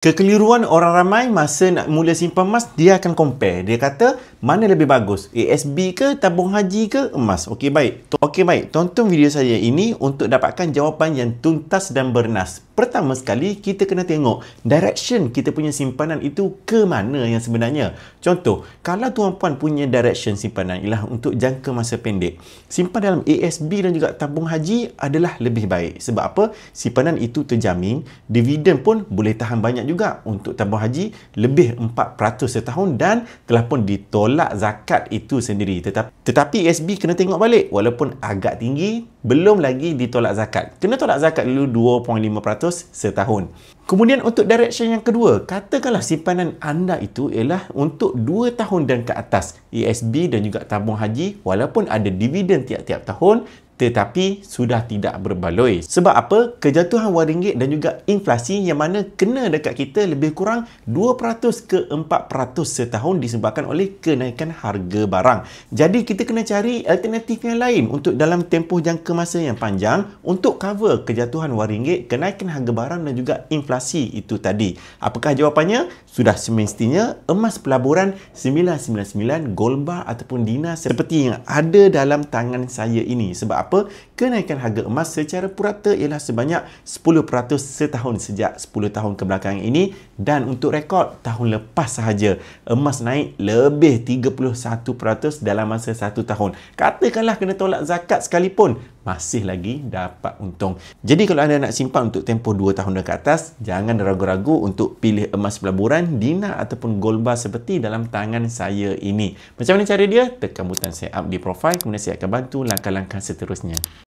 Kekeliruan orang ramai masa nak mula simpan emas, dia akan compare. Dia kata, mana lebih bagus? ASB ke, tabung haji ke, emas? Okey, baik. Tonton video saya ini untuk dapatkan jawapan yang tuntas dan bernas. Pertama sekali, kita kena tengok direction kita punya simpanan itu ke mana yang sebenarnya. Contoh, kalau tuan-puan punya direction simpanan ialah untuk jangka masa pendek, simpan dalam ASB dan juga tabung haji adalah lebih baik. Sebab apa? Simpanan itu terjamin, dividen pun boleh tahan banyak juga. Untuk tabung haji lebih 4% setahun dan telah pun ditolak zakat itu sendiri. Tetapi ASB kena tengok balik, walaupun agak tinggi, belum lagi ditolak zakat. Kena tolak zakat dulu 2.5% setahun. Kemudian untuk direction yang kedua, katakanlah simpanan anda itu ialah untuk 2 tahun dan ke atas, ASB dan juga tabung haji, walaupun ada dividen tiap-tiap tahun, tetapi sudah tidak berbaloi. Sebab apa? Kejatuhan wang ringgit dan juga inflasi yang mana kena dekat kita lebih kurang 2% ke 4% setahun disebabkan oleh kenaikan harga barang. Jadi kita kena cari alternatif yang lain untuk dalam tempoh jangka masa yang panjang untuk cover kejatuhan wang ringgit, kenaikan harga barang dan juga inflasi itu tadi. Apakah jawapannya? Sudah semestinya emas pelaburan 999, gold bar ataupun dinar seperti yang ada dalam tangan saya ini. Sebab apa? Kenaikan harga emas secara purata ialah sebanyak 10% setahun sejak 10 tahun kebelakangan ini, dan untuk rekod tahun lepas sahaja emas naik lebih 31% dalam masa 1 tahun. Katakanlah kena tolak zakat sekalipun, masih lagi dapat untung. Jadi kalau anda nak simpan untuk tempoh 2 tahun dan ke atas, jangan ragu-ragu untuk pilih emas pelaburan, dinar ataupun gold bar seperti dalam tangan saya ini. Macam mana cara dia? Tekan butang sign up di profile, kemudian saya akan bantu langkah-langkah seterusnya.